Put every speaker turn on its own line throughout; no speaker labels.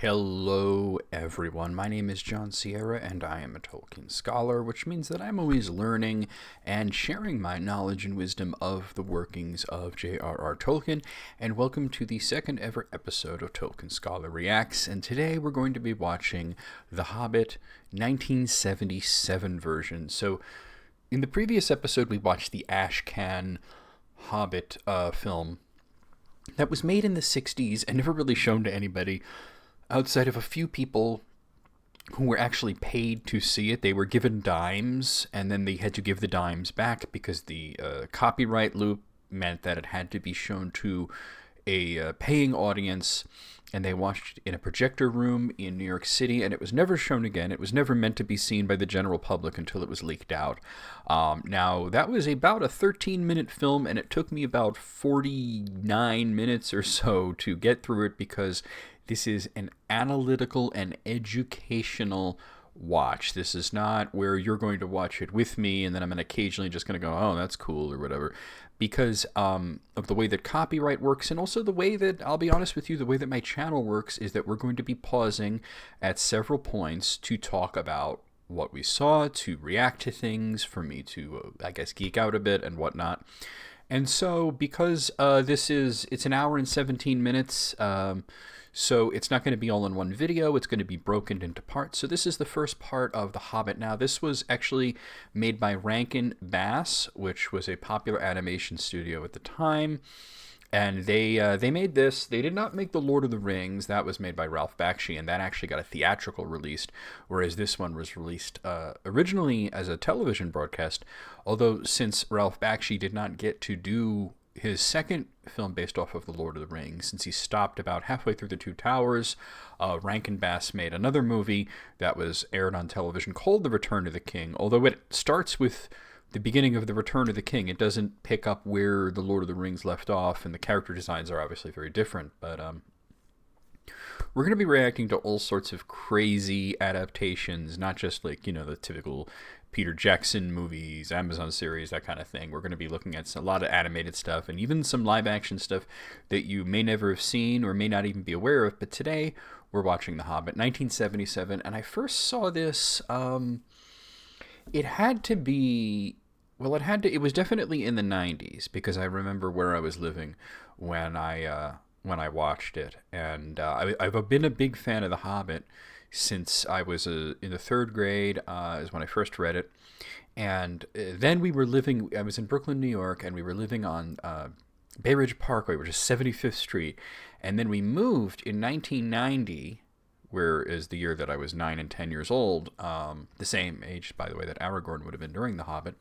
Hello, everyone. My name is John Sierra, and I am a Tolkien scholar, which means that I'm always learning and sharing my knowledge and wisdom of the workings of J.R.R. Tolkien. And welcome to the second ever episode of Tolkien Scholar Reacts. And today we're going to be watching The Hobbit 1977 version. So, in the previous episode, we watched the Ashcan Hobbit film that was made in the 60s and never really shown to anybody outside of a few people who were actually paid to see it. They were given dimes, and then they had to give the dimes back because the copyright loop meant that it had to be shown to a paying audience, and they watched it in a projector room in New York City, and it was never shown again. It was never meant to be seen by the general public until it was leaked out. Now, that was about a 13-minute film, and it took me about 49 minutes or so to get through it because this is an analytical and educational watch. This is not where you're going to watch it with me and then I'm occasionally just going to go, oh, that's cool or whatever. Because of the way that copyright works, and also the way that, I'll be honest with you, the way that my channel works is that we're going to be pausing at several points to talk about what we saw, to react to things, for me to, I guess, geek out a bit and whatnot. And so, because it's an hour and 17 minutes, so it's not going to be all in one video. It's going to be broken into parts. So this is the first part of The Hobbit. Now, this was actually made by Rankin, which was a popular animation studio at the time. And they made this. They did not make The Lord of the Rings. That was made by Ralph Bakshi, and that actually got a theatrical release, whereas this one was released originally as a television broadcast. Although, since Ralph Bakshi did not get to do his second film based off of The Lord of the Rings, since he stopped about halfway through The Two Towers, Rankin Bass made another movie that was aired on television called The Return of the King. Although it starts with the beginning of The Return of the King, it doesn't pick up where The Lord of the Rings left off, and the character designs are obviously very different. But we're going to be reacting to all sorts of crazy adaptations, not just like, the typical Peter Jackson movies, Amazon series, that kind of thing. We're going to be looking at a lot of animated stuff and even some live action stuff that you may never have seen or may not even be aware of. But today we're watching The Hobbit 1977, and I first saw this, it was definitely in the 90s because I remember where I was living when I watched it. And I've been a big fan of The Hobbit since I was in the third grade, is when I first read it. And then I was in Brooklyn, New York, and we were living on Bay Ridge Parkway, which is 75th Street. And then we moved in 1990, where is the year that I was 9 and 10 years old, the same age, by the way, that Aragorn would have been during The Hobbit,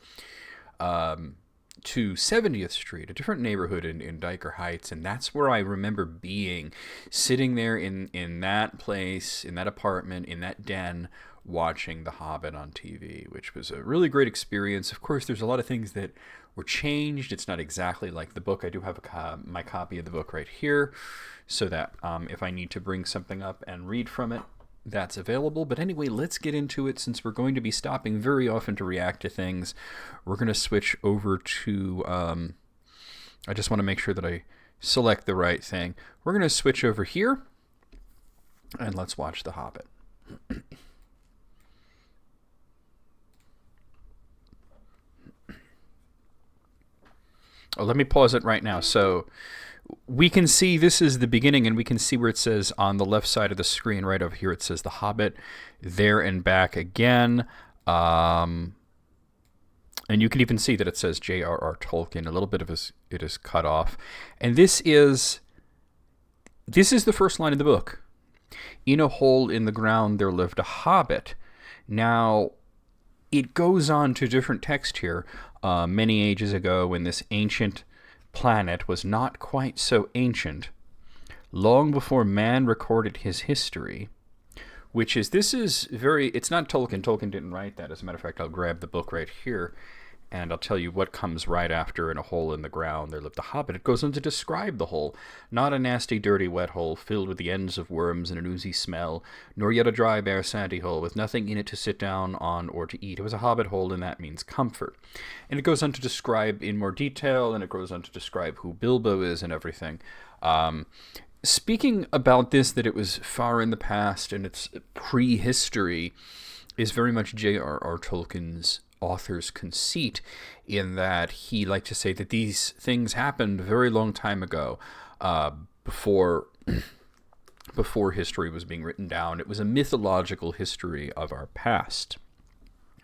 to 70th Street, a different neighborhood in Diker Heights, and that's where I remember being, sitting there in that place, in that apartment, in that den, watching The Hobbit on TV, which was a really great experience. Of course, there's a lot of things that were changed. It's not exactly like the book. I do have my copy of the book right here, so that if I need to bring something up and read from it, that's available. But anyway, let's get into it. Since we're going to be stopping very often to react to things, we're going to switch over to, I just want to make sure that I select the right thing. We're going to switch over here, and let's watch The Hobbit. Let me pause it right now. So we can see this is the beginning, and we can see where it says on the left side of the screen, right over here, it says The Hobbit, there and back again. And you can even see that it says J.R.R. Tolkien. A little bit of it is cut off. And this is the first line of the book. In a hole in the ground there lived a hobbit. Now, it goes on to different text here. Many ages ago, when this ancient planet was not quite so ancient, long before man recorded his history, it's not Tolkien. Tolkien didn't write that. As a matter of fact, I'll grab the book right here, and I'll tell you what comes right after in a hole in the ground there lived a hobbit. It goes on to describe the hole. Not a nasty, dirty, wet hole, filled with the ends of worms and an oozy smell, nor yet a dry, bare, sandy hole, with nothing in it to sit down on or to eat. It was a hobbit hole, and that means comfort. And it goes on to describe in more detail, and it goes on to describe who Bilbo is and everything. speaking about this, that it was far in the past and it's prehistory, is very much J.R.R. Tolkien's author's conceit, in that he liked to say that these things happened a very long time ago, before history was being written down. It was a mythological history of our past.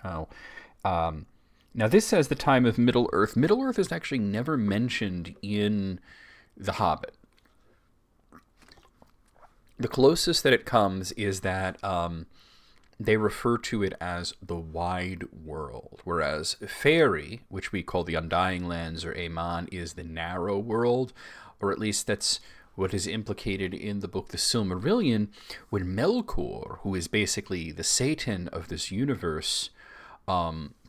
Now this says the time of Middle-earth. Middle-earth is actually never mentioned in The Hobbit. The closest that it comes is that they refer to it as the wide world, whereas Faerie, which we call the Undying Lands or Aemon, is the narrow world, or at least that's what is implicated in the book The Silmarillion, when Melkor, who is basically the Satan of this universe,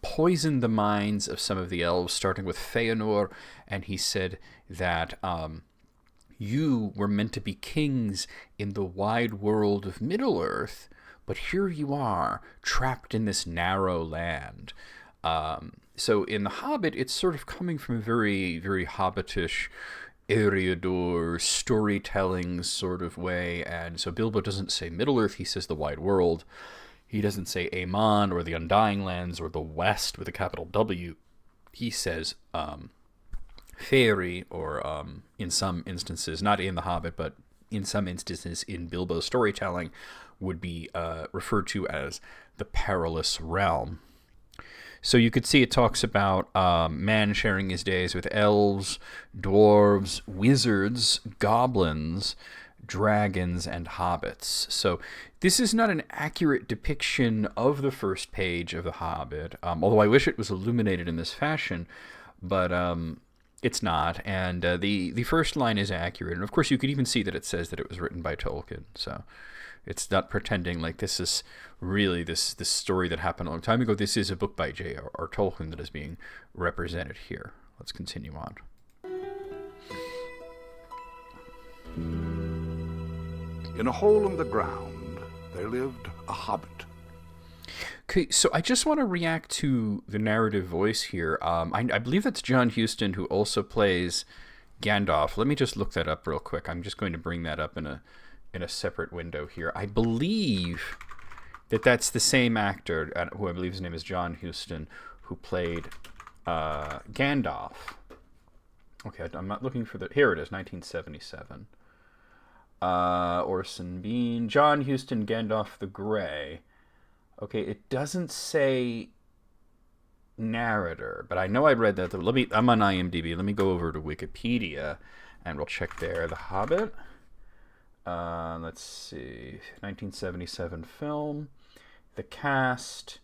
poisoned the minds of some of the elves, starting with Feanor, and he said that you were meant to be kings in the wide world of Middle-earth, but here you are, trapped in this narrow land. So in The Hobbit, it's sort of coming from a very, very hobbitish, Eriador, storytelling sort of way, and so Bilbo doesn't say Middle-earth, he says the wide world. He doesn't say Aemon or the Undying Lands or the West with a capital W. He says Faerie, or in some instances, not in The Hobbit, but in some instances in Bilbo's storytelling, would be referred to as the Perilous Realm. So you could see it talks about man sharing his days with elves, dwarves, wizards, goblins, dragons, and hobbits. So this is not an accurate depiction of the first page of The Hobbit, although I wish it was illuminated in this fashion, but it's not. And the first line is accurate. And of course, you could even see that it says that it was written by Tolkien. So it's not pretending like this is really this story that happened a long time ago. This is a book by J.R.R. Tolkien that is being represented here. Let's continue on.
In a hole in the ground, there lived a hobbit.
Okay, so I just want to react to the narrative voice here. I believe that's John Huston, who also plays Gandalf. Let me just look that up real quick. I'm just going to bring that up in a separate window here. I believe that that's the same actor, who I believe his name is John Huston, who played Gandalf. Okay, I'm not looking for the... Here it is, 1977. Orson Bean, John Huston, Gandalf the Grey. Okay, it doesn't say narrator, but I know I read that. I'm on IMDb. Let me go over to Wikipedia, and we'll check there. The Hobbit. Let's see, 1977 film. The cast.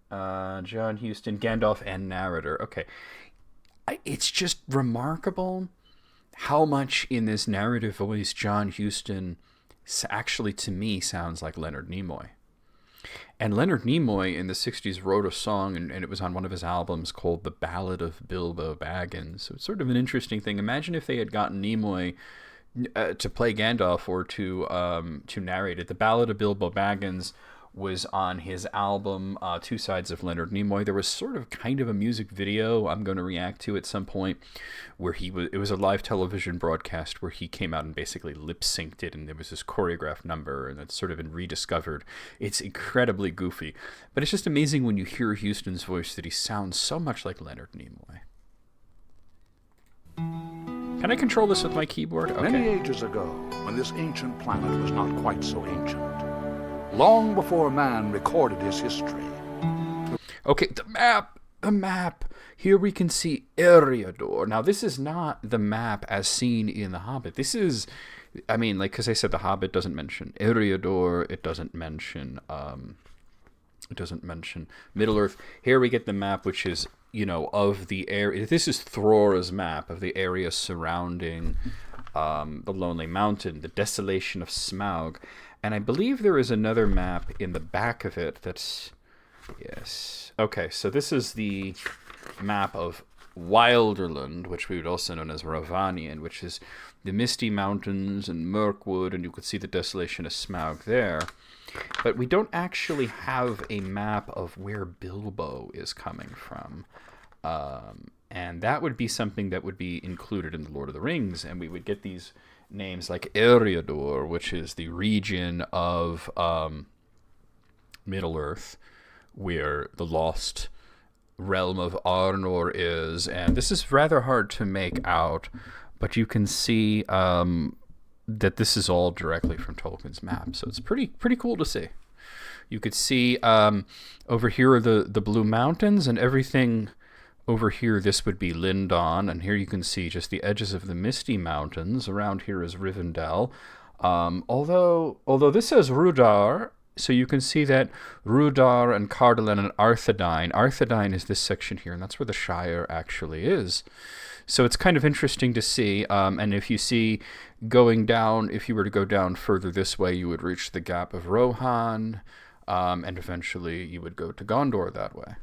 John Huston, Gandalf, and narrator. Okay, it's just remarkable how much in this narrative voice John Huston actually, to me, sounds like Leonard Nimoy. And Leonard Nimoy in the 60s wrote a song, and it was on one of his albums, called The Ballad of Bilbo Baggins. So it's sort of an interesting thing. Imagine if they had gotten Nimoy to play Gandalf or to narrate it. The Ballad of Bilbo Baggins was on his album, Two Sides of Leonard Nimoy. There was sort of kind of a music video I'm going to react to at some point, where it was a live television broadcast where he came out and basically lip-synced it, and there was this choreographed number, and it's sort of been rediscovered. It's incredibly goofy, but it's just amazing when you hear Huston's voice that he sounds so much like Leonard Nimoy. Can I control this with my keyboard? Okay.
Many ages ago, when this ancient planet was not quite so ancient, long before man recorded his history.
Okay, the map. Here we can see Eriador. Now, this is not the map as seen in The Hobbit. This is, I mean, like, because I said The Hobbit doesn't mention Eriador. It doesn't mention Middle-earth. Here we get the map, which is, of the area. This is Throra's map of the area surrounding the Lonely Mountain, the desolation of Smaug. And I believe there is another map in the back of it that's... Yes. Okay, so this is the map of Wilderland, which we would also know as Ravanian, which is the Misty Mountains and Mirkwood, and you could see the desolation of Smaug there. But we don't actually have a map of where Bilbo is coming from. And that would be something that would be included in The Lord of the Rings, and we would get these names like Eriador, which is the region of Middle-earth, where the lost realm of Arnor is. And this is rather hard to make out, but you can see that this is all directly from Tolkien's map. So it's pretty cool to see. You could see over here are the Blue Mountains, and everything over here, this would be Lindon, and here you can see just the edges of the Misty Mountains. Around here is Rivendell. Although this says Rudar, so you can see that Rudar and Cardolan and Arthedain. Arthedain is this section here, and that's where the Shire actually is. So it's kind of interesting to see, and if you see going down, if you were to go down further this way, you would reach the Gap of Rohan, and eventually you would go to Gondor that way.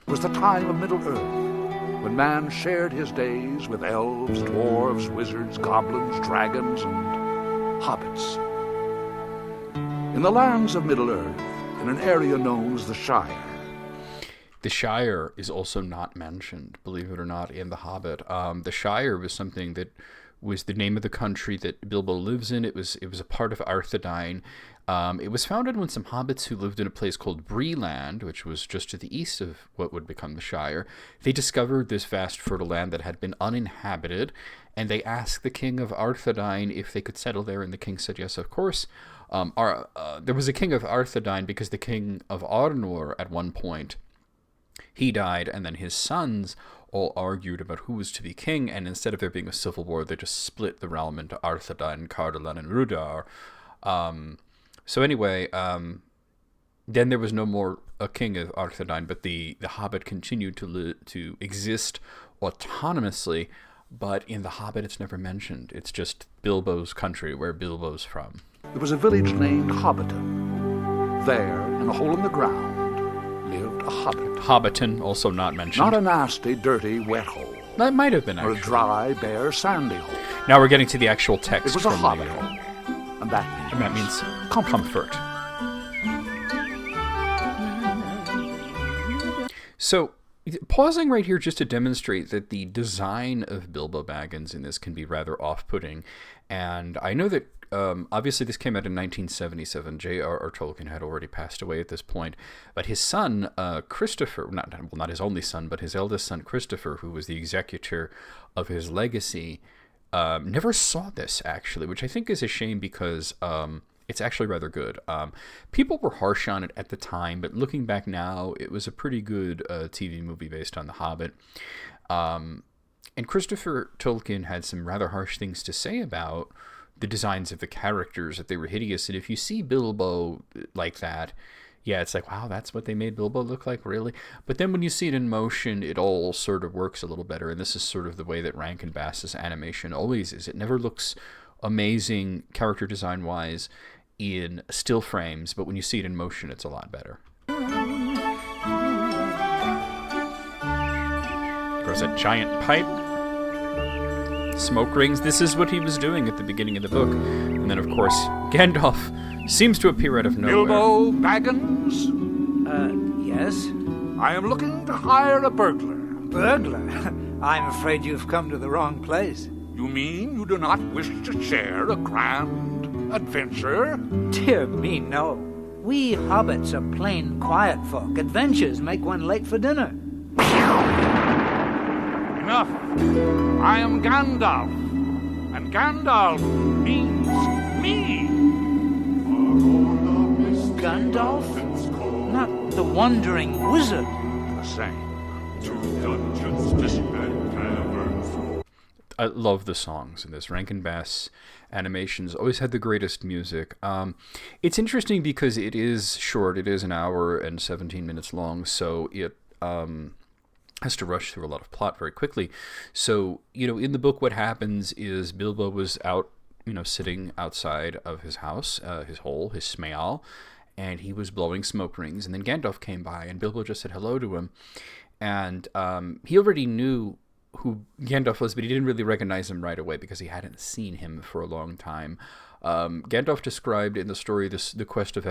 It was the time of Middle-earth, when man shared his days with elves, dwarves, wizards, goblins, dragons, and hobbits. In the lands of Middle-earth, in an area known as the Shire.
The Shire is also not mentioned, believe it or not, in The Hobbit. The Shire was something that was the name of the country that Bilbo lives in. It was a part of Arthedain. It was founded when some hobbits who lived in a place called Breeland, which was just to the east of what would become the Shire, they discovered this vast fertile land that had been uninhabited, and they asked the king of Arthedain if they could settle there, and the king said yes, of course. There was a king of Arthedain because the king of Arnor at one point, he died, and then his sons all argued about who was to be king, and instead of there being a civil war, they just split the realm into Arthedain, Cardolan, and Rudar. So anyway, then there was no more a king of Arthedain, but the Hobbit continued to exist autonomously, but in The Hobbit it's never mentioned. It's just Bilbo's country, where Bilbo's from.
There was a village named Hobbiton. There, in a hole in the ground, lived a hobbit.
Hobbiton, also not mentioned.
Not a nasty, dirty, wet hole.
That might have been,
Or
actually.
a dry, bare, sandy hole.
Now we're getting to the actual text.
It was a
from
hobbit
the,
hole. And
that means comfort. So, pausing right here just to demonstrate that the design of Bilbo Baggins in this can be rather off-putting. And I know that obviously this came out in 1977. J.R.R. Tolkien had already passed away at this point. But his son, Christopher, not his only son, but his eldest son, Christopher, who was the executor of his legacy, never saw this, actually, which I think is a shame because it's actually rather good. People were harsh on it at the time, but looking back now, it was a pretty good TV movie based on The Hobbit. And Christopher Tolkien had some rather harsh things to say about the designs of the characters, that they were hideous. And if you see Bilbo like that, yeah, it's like, wow, that's what they made Bilbo look like, really? But then when you see it in motion, it all sort of works a little better. And this is sort of the way that Rankin Bass's animation always is. It never looks amazing character design-wise in still frames, but when you see it in motion, it's a lot better. There's a giant pipe. Smoke rings. This is what he was doing at the beginning of the book. And then, of course, Gandalf seems to appear out of nowhere.
Bilbo Baggins?
Yes?
I am looking to hire a burglar.
Burglar? I'm afraid you've come to the wrong place.
You mean you do not wish to share a grand adventure?
Dear me, no. We hobbits are plain quiet folk. Adventures make one late for dinner.
Enough. I am Gandalf, and Gandalf means me.
Gandalf? Not the wandering wizard.
The same.
I love the songs in this. Rankin Bass animations always had the greatest music. It's interesting because it is short. It is an hour and 17 minutes long, so it has to rush through a lot of plot very quickly. So, in the book, what happens is Bilbo was out, sitting outside of his house, his hole, his smeal, and he was blowing smoke rings. And then Gandalf came by, and Bilbo just said hello to him. And he already knew who Gandalf was, but he didn't really recognize him right away because he hadn't seen him for a long time. Gandalf described in the story the quest of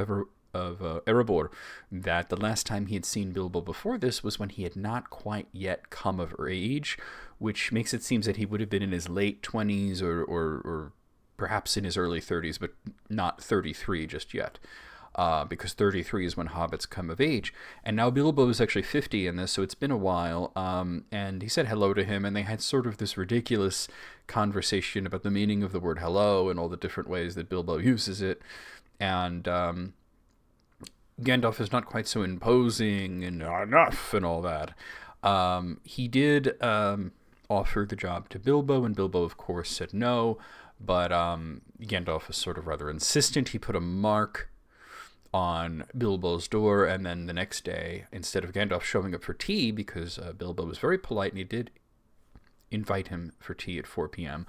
Erebor, that the last time he had seen Bilbo before this was when he had not quite yet come of age, which makes it seem that he would have been in his late 20s or perhaps in his early 30s, but not 33 just yet. Because 33 is when hobbits come of age. And now Bilbo is actually 50 in this, so it's been a while. And he said hello to him, and they had sort of this ridiculous conversation about the meaning of the word hello and all the different ways that Bilbo uses it. And Gandalf is not quite so imposing and enough and all that. He did offer the job to Bilbo, and Bilbo, of course, said no. But Gandalf is sort of rather insistent. He put a mark on Bilbo's door, and then the next day, instead of Gandalf showing up for tea, because Bilbo was very polite and he did invite him for tea at 4 p.m.,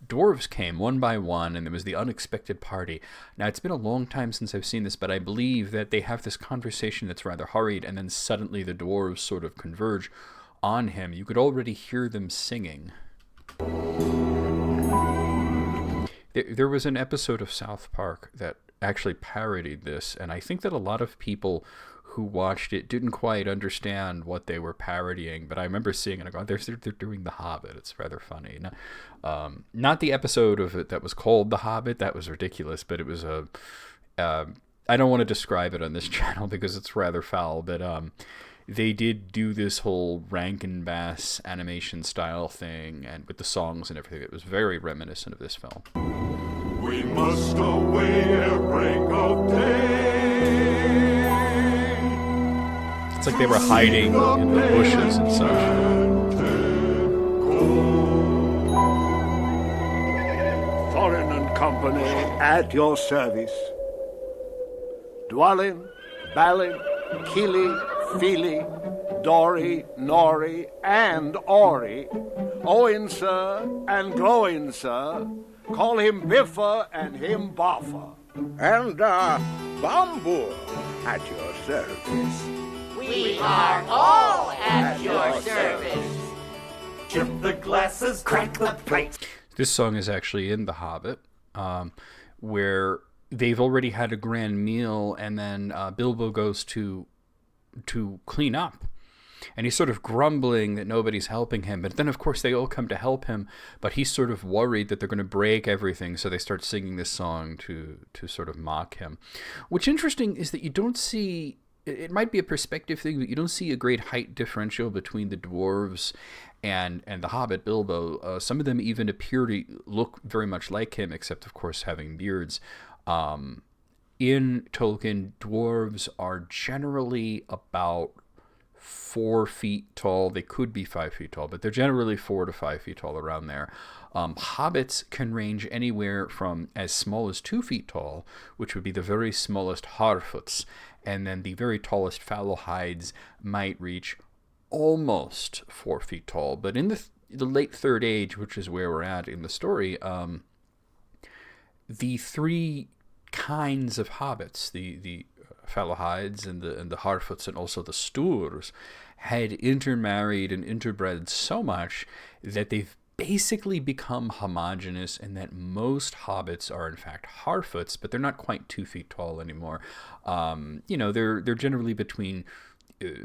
dwarves came one by one, and there was the unexpected party. Now, it's been a long time since I've seen this, but I believe that they have this conversation that's rather hurried, and then suddenly the dwarves sort of converge on him. You could already hear them singing. There was an episode of South Park that actually parodied this, and I think that a lot of people who watched it didn't quite understand what they were parodying, but I remember seeing it and I go, they're doing The Hobbit. It's rather funny. Not the episode of it that was called The Hobbit. That was ridiculous, but it was I don't want to describe it on this channel because it's rather foul, but they did do this whole Rankin Bass animation style thing, and with the songs and everything. It was very reminiscent of this film.
We must away ere break of day.
It's like they were hiding in the bushes and such.
Thorin and company at your service. Dwalin, Balin, Kili, Fili, Dori, Nori, and Ori, Owen, sir, and Glowin, sir. Call him Biffa and him Boffa.
And, Bamboo at your service.
We are all at your service.
Chip the glasses, crack the plates.
This song is actually in The Hobbit, where they've already had a grand meal, and then Bilbo goes to clean up. And he's sort of grumbling that nobody's helping him. But then, of course, they all come to help him. But he's sort of worried that they're going to break everything. So they start singing this song to sort of mock him. What's interesting is that you don't see... It might be a perspective thing, but you don't see a great height differential between the dwarves and the Hobbit, Bilbo. Some of them even appear to look very much like him, except, of course, having beards. In Tolkien, dwarves are generally about 4 feet tall. They could be 5 feet tall, but they're generally 4 to 5 feet tall, around there. Hobbits can range anywhere from as small as 2 feet tall, which would be the very smallest Harfoots, and then the very tallest Fallowhides might reach almost 4 feet tall. But in the late Third Age, which is where we're at in the story, the 3 kinds of hobbits, the Fallowhides and the Harfoots and also the Stoors, had intermarried and interbred so much that they've basically become homogenous, and that most hobbits are in fact Harfoots, but they're not quite 2 feet tall anymore. They're generally between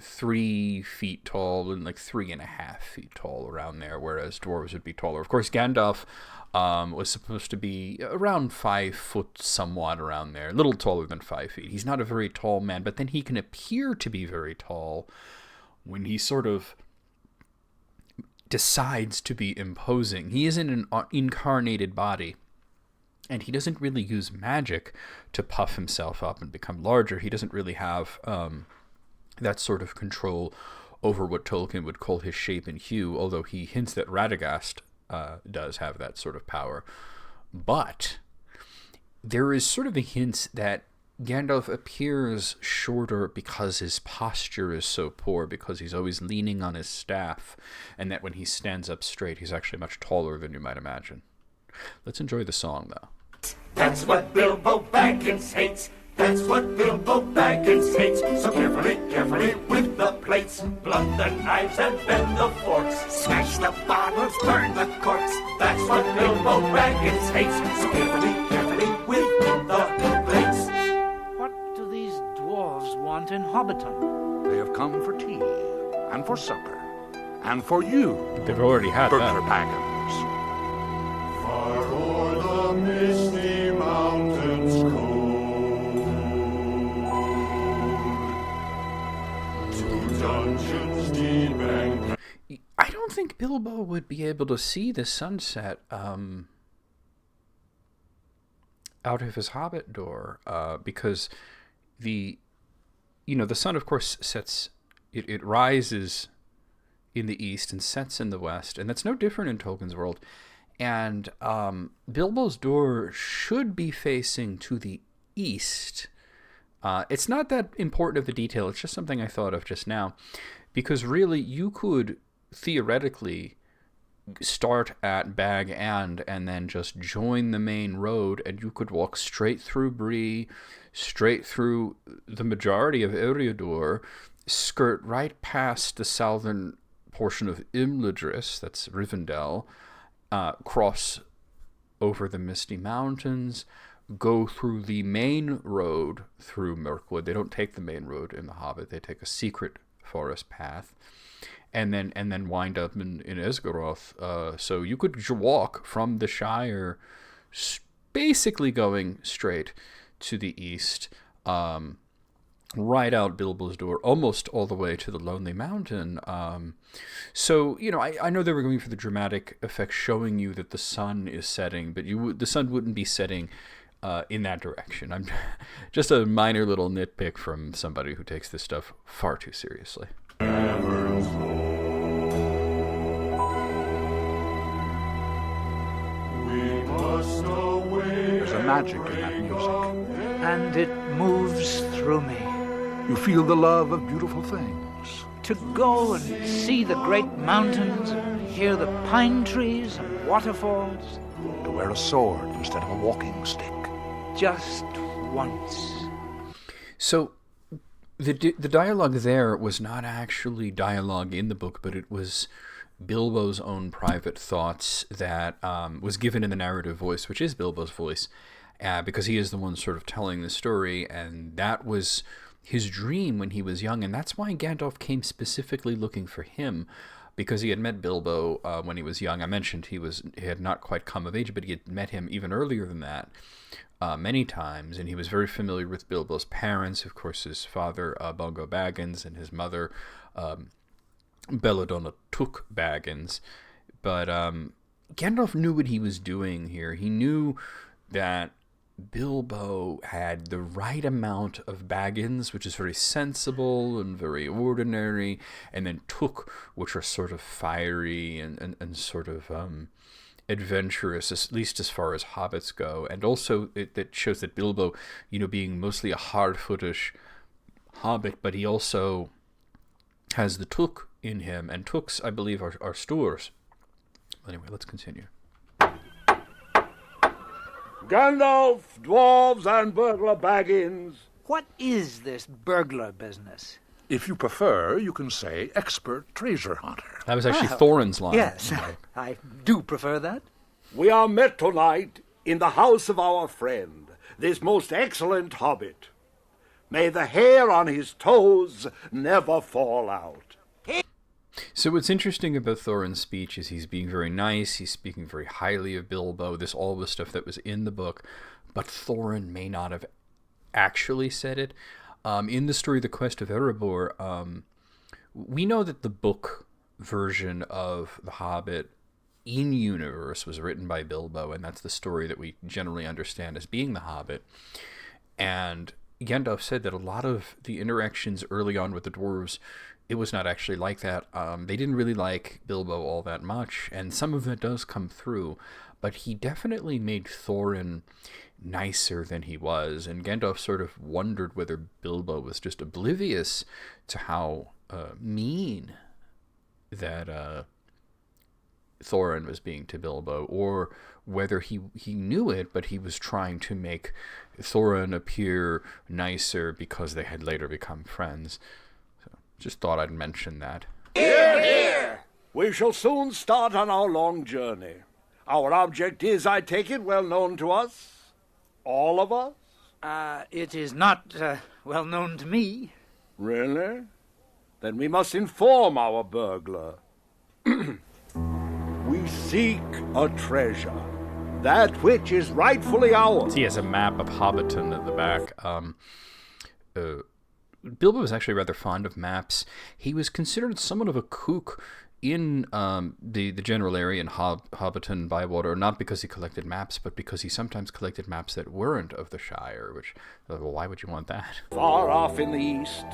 3 feet tall and like 3.5 feet tall, around there, whereas dwarves would be taller. Of course, Gandalf was supposed to be around 5 foot, somewhat around there, a little taller than 5 feet. He's not a very tall man, but then he can appear to be very tall when he sort of decides to be imposing. He isn't an incarnated body, and he doesn't really use magic to puff himself up and become larger. He doesn't really have that sort of control over what Tolkien would call his shape and hue, although he hints that Radagast does have that sort of power. But there is sort of a hint that Gandalf appears shorter because his posture is so poor, because he's always leaning on his staff, and that when he stands up straight, he's actually much taller than you might imagine. Let's enjoy the song, though.
That's what Bilbo Baggins hates. That's what Bilbo Baggins hates. So carefully, carefully with the plates. Blunt the knives and bend the forks. Smash the bottles, burn the corks. That's what Bilbo Baggins hates. So carefully, carefully with the plates.
What do these dwarves want in Hobbiton?
They have come for tea, and for supper, and for you,
They've already had
Berkshire
that.
Baggins.
Far o'er the misty mountains cold, to dungeons deep and...
I don't think Bilbo would be able to see the sunset out of his Hobbit door, because the sun, of course, sets, it rises in the east and sets in the west, and that's no different in Tolkien's world. And Bilbo's door should be facing to the east. It's not that important of a detail, it's just something I thought of just now, because really you could theoretically start at Bag End and then just join the main road, and you could walk straight through Bree, straight through the majority of Eriador, skirt right past the southern portion of Imladris, that's Rivendell, cross over the Misty Mountains, go through the main road through Mirkwood. They don't take the main road in The Hobbit, they take a secret forest path, and then wind up in Esgaroth. So you could walk from the Shire, basically going straight to the east, right out Bilbo's door, almost all the way to the Lonely Mountain. So, I know they were going for the dramatic effect, showing you that the sun is setting, but the sun wouldn't be setting in that direction. I'm just a minor little nitpick from somebody who takes this stuff far too seriously.
There's a magic in that music.
And it moves through me.
You feel the love of beautiful things.
To go and see the great mountains, and hear the pine trees and waterfalls.
To wear a sword instead of a walking stick.
Just once.
So the dialogue there was not actually dialogue in the book, but it was Bilbo's own private thoughts that was given in the narrative voice, which is Bilbo's voice, because he is the one sort of telling the story, and that was his dream when he was young, and that's why Gandalf came specifically looking for him, because he had met Bilbo when he was young. I mentioned he had not quite come of age, but he had met him even earlier than that many times, and he was very familiar with Bilbo's parents, of course, his father, Bilbo Baggins, and his mother, Belladonna Took Baggins. But Gandalf knew what he was doing here. He knew that Bilbo had the right amount of Baggins, which is very sensible and very ordinary, and then Took, which are sort of fiery and sort of adventurous, at least as far as hobbits go. And also it shows that Bilbo, being mostly a hard-footish hobbit, but he also has the Took in him, and Tooks, I believe, are Stoors. Anyway, let's continue.
Gandalf, dwarves, and burglar Baggins.
What is this burglar business?
If you prefer, you can say expert treasure hunter.
That was actually Thorin's line.
Yes, I do prefer that.
We are met tonight in the house of our friend, this most excellent hobbit. May the hair on his toes never fall out.
So what's interesting about Thorin's speech is he's being very nice, he's speaking very highly of Bilbo, all the stuff that was in the book, but Thorin may not have actually said it. In the story The Quest of Erebor, we know that the book version of The Hobbit in universe was written by Bilbo, and that's the story that we generally understand as being The Hobbit. And Gandalf said that a lot of the interactions early on with the dwarves, it was not actually like that. They didn't really like Bilbo all that much, and some of it does come through, but he definitely made Thorin nicer than he was, and Gandalf sort of wondered whether Bilbo was just oblivious to how mean that Thorin was being to Bilbo, or whether he knew it, but he was trying to make Thorin appear nicer because they had later become friends. Just thought I'd mention that.
Hear, hear! We shall soon start on our long journey. Our object is, I take it, well known to us? All of us?
It is not well known to me.
Really? Then we must inform our burglar. We seek a treasure. that which is rightfully ours.
He has a map of Hobbiton at the back. Bilbo was actually rather fond of maps. He was considered somewhat of a kook in the general area in Hobbiton, Bywater, not because he collected maps, but because he sometimes collected maps that weren't of the Shire, which, well, why would you want that?
Far off in the east,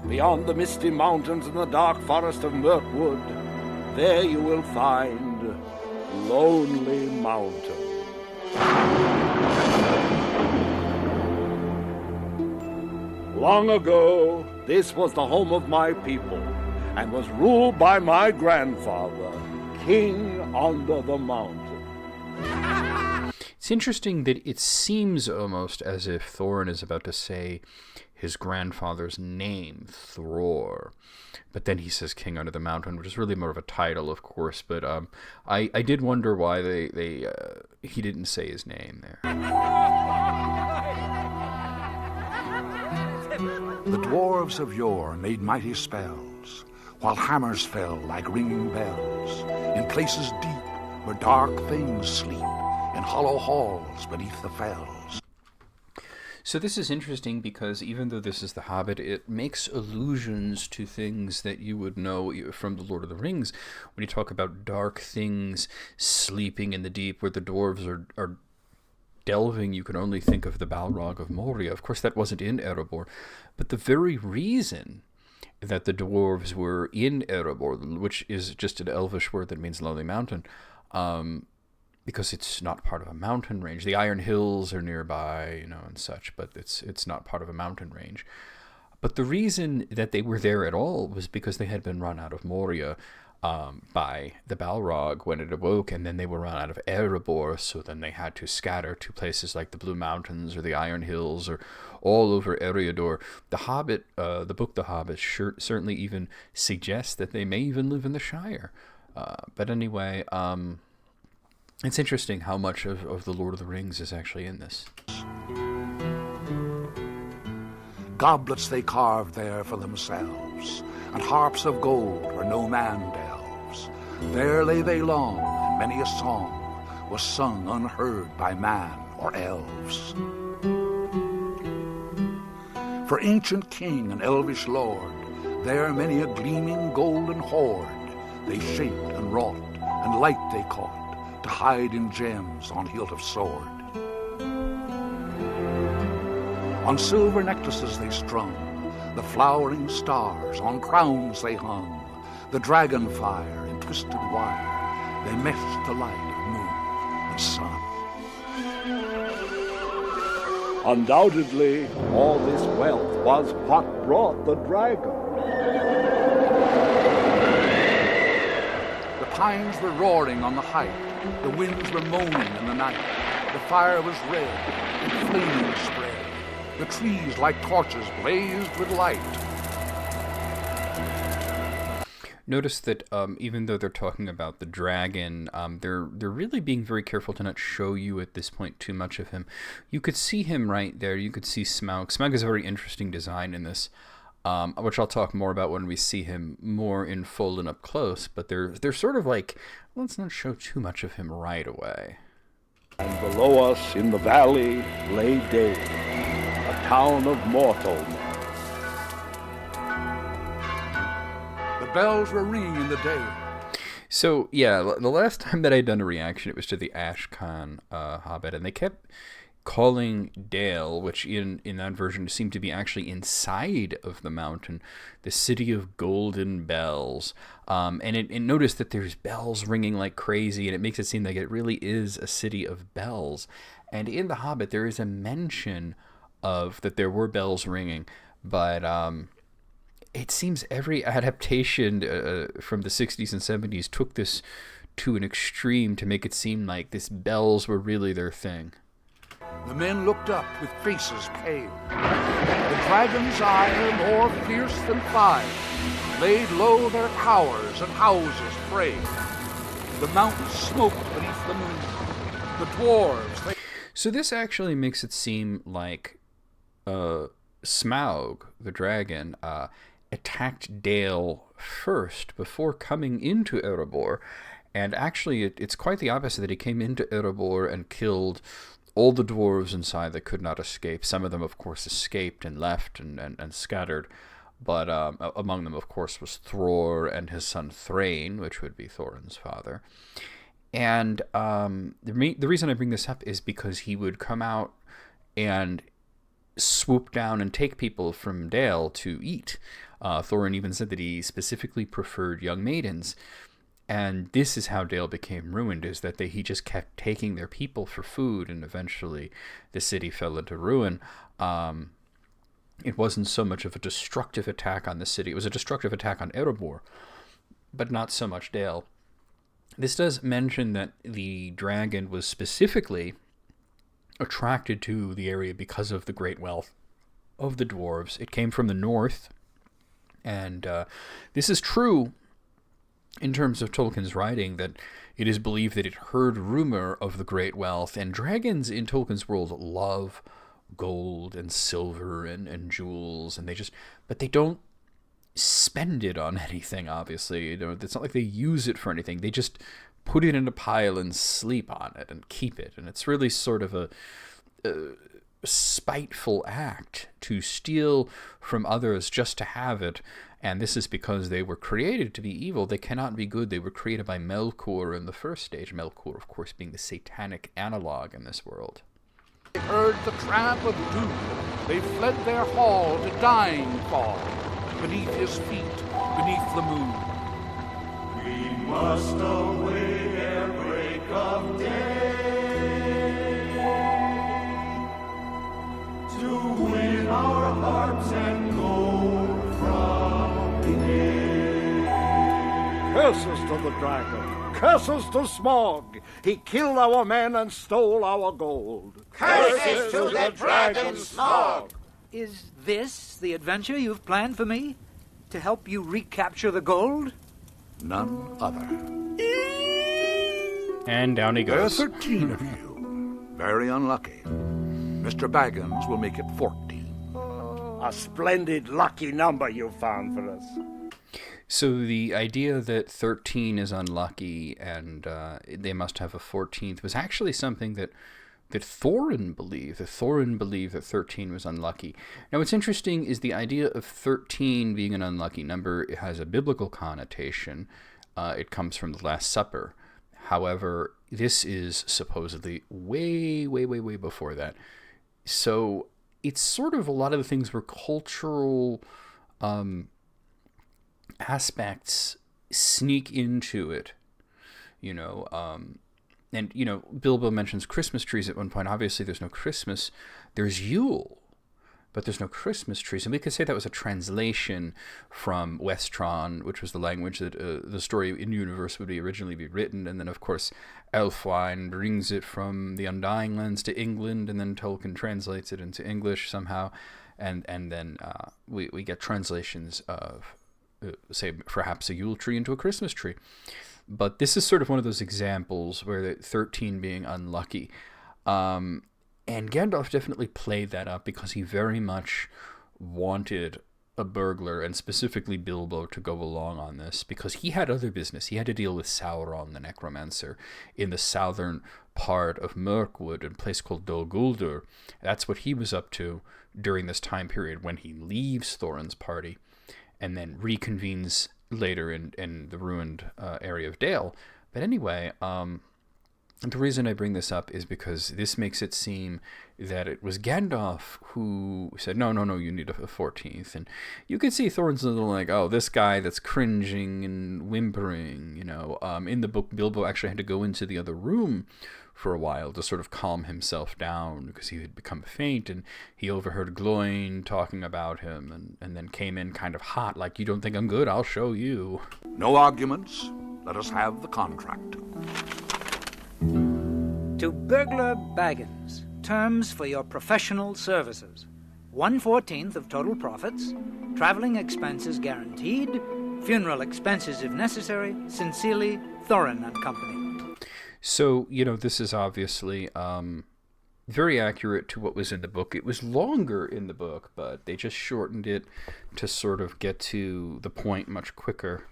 beyond the misty mountains and the dark forest of Mirkwood, there you will find Lonely Mountain. Long ago, this was the home of my people, and was ruled by my grandfather, King Under the Mountain.
It's interesting that it seems almost as if Thorin is about to say his grandfather's name, Thror. But then he says King Under the Mountain, which is really more of a title, of course. But I did wonder why he didn't say his name there.
The dwarves of yore made mighty spells, while hammers fell like ringing bells, in places deep where dark things sleep, in hollow halls beneath the fells.
So this is interesting because even though this is The Hobbit, it makes allusions to things that you would know from The Lord of the Rings. When you talk about dark things sleeping in the deep where the dwarves are delving, you can only think of the Balrog of Moria. Of course, that wasn't in Erebor. But the very reason that the dwarves were in Erebor, which is just an elvish word that means lonely mountain, because it's not part of a mountain range. The Iron Hills are nearby, and such, but it's not part of a mountain range. But the reason that they were there at all was because they had been run out of Moria by the Balrog when it awoke, and then they were run out of Erebor, so then they had to scatter to places like the Blue Mountains or the Iron Hills or all over Eriador. The Hobbit, the book The Hobbit, certainly even suggests that they may even live in the Shire. But anyway, it's interesting how much of the Lord of the Rings is actually in this.
Goblets they carved there for themselves, and harps of gold where no man delves. There lay they long, and many a song was sung unheard by man or elves. For ancient king and elvish lord, there many a gleaming golden hoard they shaped and wrought, and light they caught, to hide in gems on hilt of sword. On silver necklaces they strung the flowering stars, on crowns they hung the dragon fire in twisted wire. They meshed the light of moon and sun.
Undoubtedly, all this wealth was what brought the dragon.
The pines were roaring on the height, the winds were moaning in the night. The fire was red and flaming spread. The trees like torches blazed with light.
Notice that even though they're talking about the dragon, they're really being very careful to not show you at this point too much of him. You could see him right there. You could see Smaug. Smaug is a very interesting design in this, which I'll talk more about when we see him more in full and up close. But they're sort of like, let's not show too much of him right away.
And below us in the valley lay Dale, a town of mortal men.
The bells were ringing in the dale.
So, yeah, the last time that I'd done a reaction, it was to the Ashcan Hobbit, and they kept calling Dale, which in that version seemed to be actually inside of the mountain, the city of golden bells. And notice that there's bells ringing like crazy, and it makes it seem like it really is a city of bells. And in The Hobbit, there is a mention of that there were bells ringing, but it seems every adaptation from the 60s and 70s took this to an extreme to make it seem like these bells were really their thing.
The men looked up with faces pale. The dragon's ire, more fierce than fire, laid low their towers and houses frail. The mountains smoked beneath the moon. The dwarves...
So this actually makes it seem like Smaug, the dragon, attacked Dale first before coming into Erebor, And actually, it's quite the opposite, that he came into Erebor and killed all the dwarves inside that could not escape. Some of them, of course, escaped and left and scattered. But among them, of course, was Thror and his son Thrain, which would be Thorin's father. And the reason I bring this up is because he would come out and swoop down and take people from Dale to eat. Thorin even said that he specifically preferred young maidens. And this is how Dale became ruined, is that he just kept taking their people for food, and eventually the city fell into ruin. It wasn't so much of a destructive attack on the city. It was a destructive attack on Erebor, but not so much Dale. This does mention that the dragon was specifically attracted to the area because of the great wealth of the dwarves. It came from the north, and this is true in terms of Tolkien's writing, that it is believed that it heard rumor of the great wealth, and dragons in Tolkien's world love gold and silver and jewels, and but they don't spend it on anything, obviously. It's not like they use it for anything. They just put it in a pile and sleep on it and keep it. And it's really sort of a spiteful act to steal from others just to have it. And this is because they were created to be evil. They cannot be good. They were created by Melkor in the first stage. Melkor, of course, being the satanic analog in this world.
They heard the tramp of doom. They fled their hall to dying fall, beneath his feet, beneath the moon.
We must away ere break of day to win our hearts and gold from here.
Curses to the dragon, curses to Smog. He killed our men and stole our gold.
Curses to the dragon Smog.
Is this the adventure you've planned for me? To help you recapture the gold?
None other.
And down he
There are
goes.
13 of you. Very unlucky. Mr. Baggins will make it 14.
A splendid lucky number you found for us.
So the idea that 13 is unlucky and they must have a 14th was actually something that Thorin believed. Thorin believed that 13 was unlucky. Now, what's interesting is the idea of 13 being an unlucky number. It has a biblical connotation. It comes from the Last Supper. However, this is supposedly way, way, way, way before that. So it's sort of a lot of the things were cultural aspects sneak into it, and, Bilbo mentions Christmas trees at one point. Obviously, there's no Christmas. There's Yule, but there's no Christmas trees. And we could say that was a translation from Westron, which was the language that the story in universe would originally be written. And then, of course, Elfwine brings it from the Undying Lands to England, and then Tolkien translates it into English somehow. And then we get translations of, say, perhaps a Yule tree into a Christmas tree. But this is sort of one of those examples where the 13 being unlucky. And Gandalf definitely played that up because he very much wanted a burglar, and specifically Bilbo, to go along on this because he had other business. He had to deal with Sauron, the necromancer, in the southern part of Mirkwood, in a place called Dol Guldur. That's what he was up to during this time period when he leaves Thorin's party and then reconvenes later in the ruined area of Dale. But anyway, the reason I bring this up is because this makes it seem that it was Gandalf who said, no, you need a 14th. And you can see Thorin's a little like, oh, this guy that's cringing and whimpering, In the book, Bilbo actually had to go into the other room for a while to sort of calm himself down because he had become faint, and he overheard Gloin talking about him and then came in kind of hot, like, you don't think I'm good? I'll show you.
No arguments. Let us have the contract.
To Burglar Baggins, terms for your professional services. 1/14 of total profits, traveling expenses guaranteed, funeral expenses if necessary. Sincerely, Thorin and Company.
So, this is obviously very accurate to what was in the book. It was longer in the book, but they just shortened it to sort of get to the point much quicker.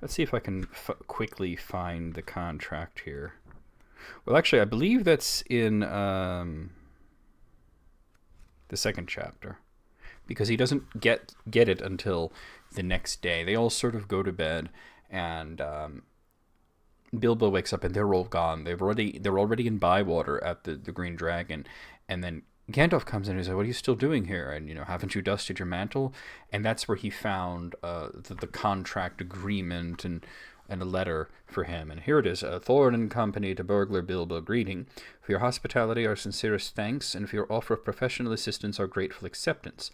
Let's see if I can quickly find the contract here. Well, actually, I believe that's in the second chapter, because he doesn't get it until the next day. They all sort of go to bed, and Bilbo wakes up, and they're all gone. They're already in Bywater at the Green Dragon, and then Gandalf comes in and he's like, "What are you still doing here? And, haven't you dusted your mantle?" And that's where he found the contract agreement and a letter for him. And here it is: Thorin and Company to burglar Bilbo, greeting. For your hospitality, our sincerest thanks, and for your offer of professional assistance, our grateful acceptance.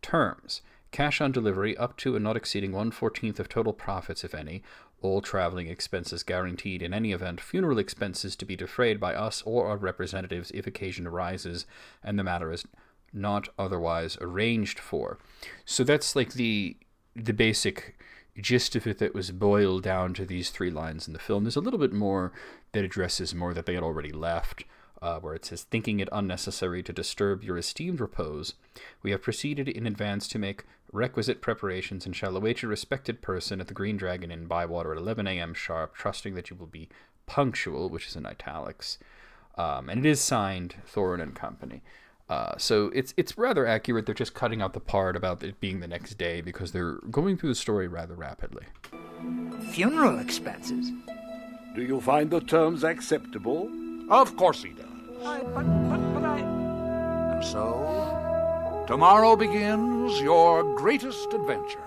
Terms: cash on delivery up to and not exceeding 1/14 of total profits, if any. All traveling expenses guaranteed. In any event, funeral expenses to be defrayed by us or our representatives if occasion arises and the matter is not otherwise arranged for. So that's like the basic gist of it that was boiled down to these 3 lines in the film. There's a little bit more that addresses more that they had already left, where it says, "Thinking it unnecessary to disturb your esteemed repose, we have proceeded in advance to make requisite preparations and shall await your respected person at the Green Dragon in Bywater at 11 a.m. sharp, trusting that you will be punctual," which is in italics. And it is signed Thorin and Company. So it's rather accurate. They're just cutting out the part about it being the next day because they're going through the story rather rapidly.
Funeral expenses?
Do you find the terms acceptable?
Of course he does. And so, tomorrow begins your greatest adventure.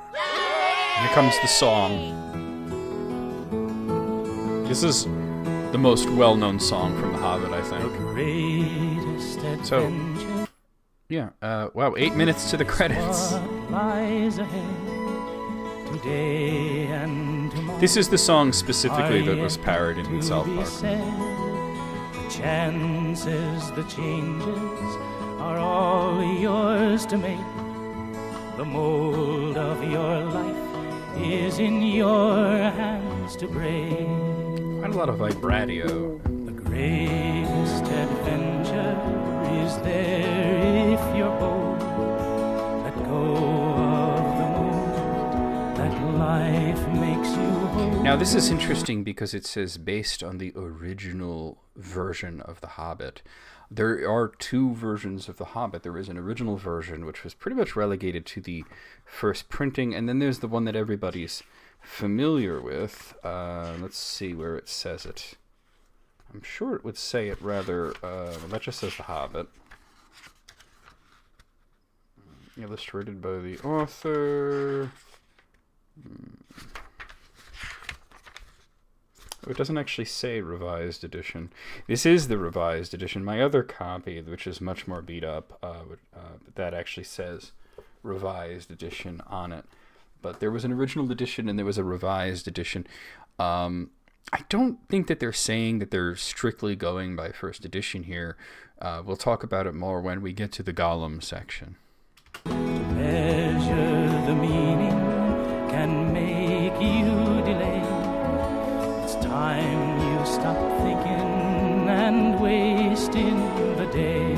Here comes the song. This is the most well-known song from The Hobbit, I think. So, yeah, wow, 8 minutes to the credits. This is the song specifically that was parodied in South Park.
The chances, the changes are all yours to make. The mold of your life is in your hands to break.
Quite a lot of vibratio.
The greatest adventure is there if you're bold. Let go of the mold that life makes you hold.
Now, this is interesting because it says based on the original version of The Hobbit. There are 2 versions of The Hobbit. There is an original version, which was pretty much relegated to the first printing, and then there's the one that everybody's familiar with. Let's see where it says it. I'm sure it would say it rather... that just says The Hobbit. Illustrated by the author... It doesn't actually say revised edition. This is the revised edition. My other copy, which is much more beat up, that actually says revised edition on it. But there was an original edition and there was a revised edition. I don't think that they're saying that they're strictly going by first edition here. We'll talk about it more when we get to the Gollum section.
Measure the meaning can make you delay. It's time you stop thinking and wasting the day.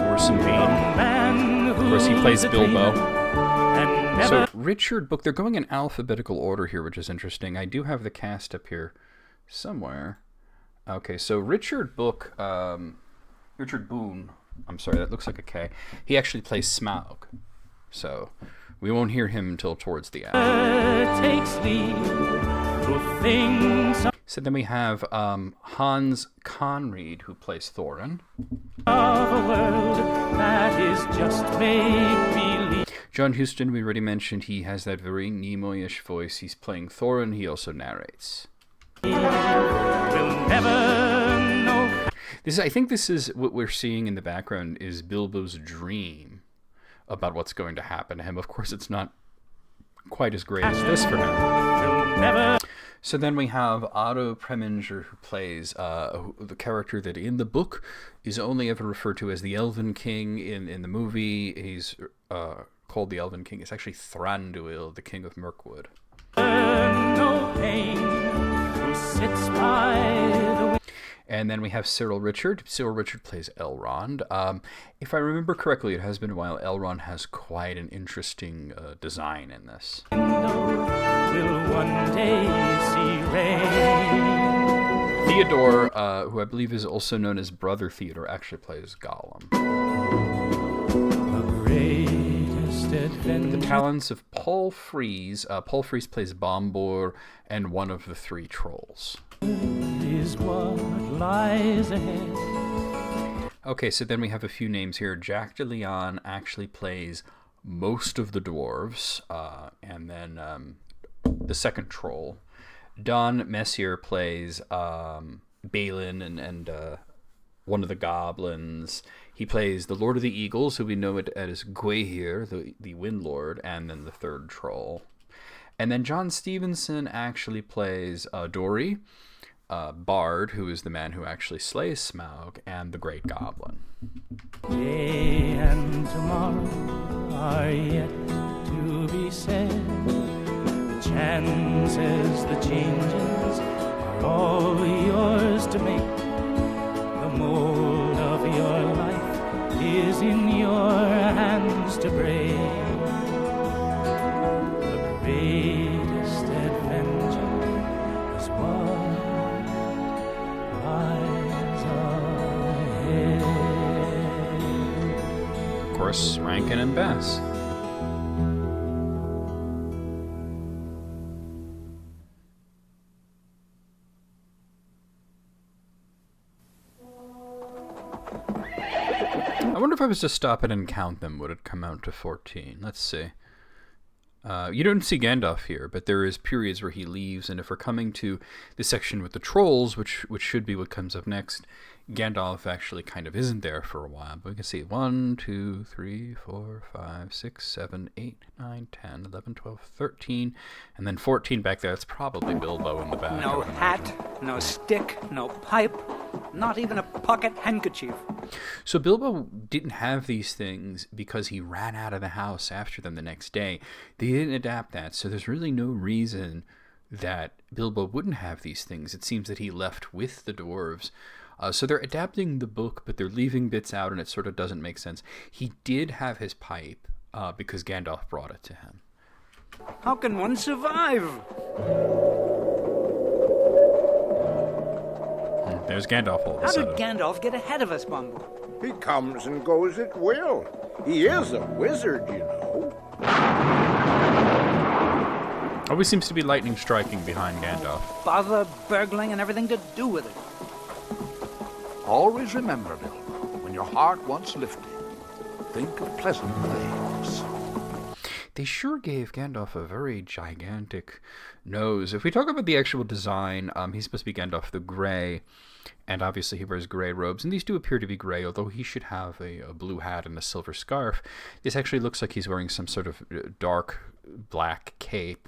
Orson Bean. Of course, he plays Bilbo. So, Richard Book, they're going in alphabetical order here, which is interesting. I do have the cast up here somewhere. Okay, so Richard Book, Richard Boone, I'm sorry, that looks like a K. He actually plays Smaug. So, we won't hear him until towards the end. So then we have Hans Conried, who plays Thorin. John Huston, we already mentioned, he has that very Nimoy-ish voice. He's playing Thorin. He also narrates. I think this is what we're seeing in the background is Bilbo's dream about what's going to happen to him. Of course, it's not quite as great as this for him. So then we have Otto Preminger, who plays the character that in the book is only ever referred to as the Elven King. In the movie, he's called the Elven King. It's actually Thranduil, the King of Mirkwood. And then we have Cyril Richard. Cyril Richard plays Elrond. If I remember correctly, it has been a while. Elrond has quite an interesting design in this.
Will one day see rain.
Theodore, who I believe is also known as Brother Theodore, actually plays Gollum. The talents of Paul Frees. Paul Frees plays Bombor and one of the three trolls.
Is what lies ahead.
Okay, so then we have a few names here. Jack de Leon actually plays most of the dwarves, and then the second troll. Don Messier plays Balin and one of the goblins. He plays the Lord of the Eagles, who we know it as Gwaihir, the Wind Lord, and then the third troll. And then John Stevenson actually plays Dory, Bard, who is the man who actually slays Smaug, and the Great Goblin.
Day and tomorrow are yet to be said. The chances, the changes are all yours to make. The mold of your life is in your hands to break. The greatest adventure is what lies ahead.
Of course, Rankin and Bass. I wonder if I was to stop it and count them, would it come out to 14? Let's see. You don't see Gandalf here, but there is periods where he leaves, and if we're coming to the section with the trolls, which should be what comes up next, Gandalf actually kind of isn't there for a while. But we can see 1, 2, 3, 4, 5, 6, 7, 8, 9, 10, 11, 12, 13, and then 14 back there. It's probably Bilbo in the back.
No hat, no stick, no pipe, not even a pocket handkerchief.
So Bilbo didn't have these things because he ran out of the house after them the next day. They didn't adapt that, so there's really no reason that Bilbo wouldn't have these things. It seems that he left with the dwarves. So they're adapting the book, but they're leaving bits out, and it sort of doesn't make sense. He did have his pipe because Gandalf brought it to him.
How can one survive?
There's Gandalf all of a
How
sudden.
did Gandalf get ahead of us, Bumble?
He comes and goes at will. He is a wizard, you know.
Always seems to be lightning striking behind Gandalf.
Bother, burgling, and everything to do with it.
Always remember, Bilbo, when your heart once lifted, think of pleasant things.
They sure gave Gandalf a very gigantic nose. If we talk about the actual design, he's supposed to be Gandalf the Grey, and obviously he wears gray robes, and these do appear to be gray, although he should have a blue hat and a silver scarf. This actually looks like he's wearing some sort of dark black cape.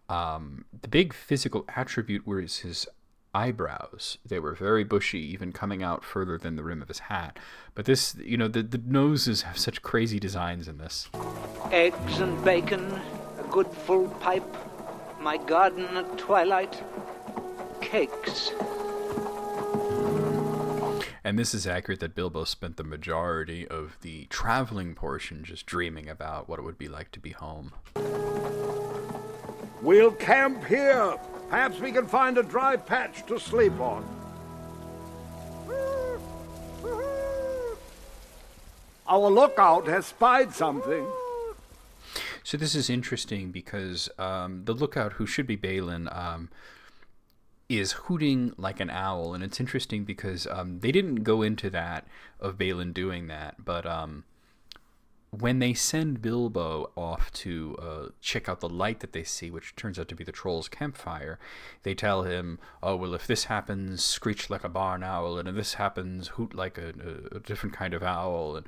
The big physical attribute was his eyebrows. They were very bushy, even coming out further than the rim of his hat. But this, the noses have such crazy designs in this.
Eggs and bacon, a good full pipe, my garden at twilight, cakes.
And this is accurate that Bilbo spent the majority of the traveling portion just dreaming about what it would be like to be home.
We'll camp here. Perhaps we can find a dry patch to sleep on. Our lookout has spied something.
So this is interesting because the lookout, who should be Balin, is hooting like an owl. And it's interesting because they didn't go into that of Balin doing that. But when they send Bilbo off to check out the light that they see, which turns out to be the troll's campfire, they tell him, oh, well, if this happens, screech like a barn owl, and if this happens, hoot like a different kind of owl.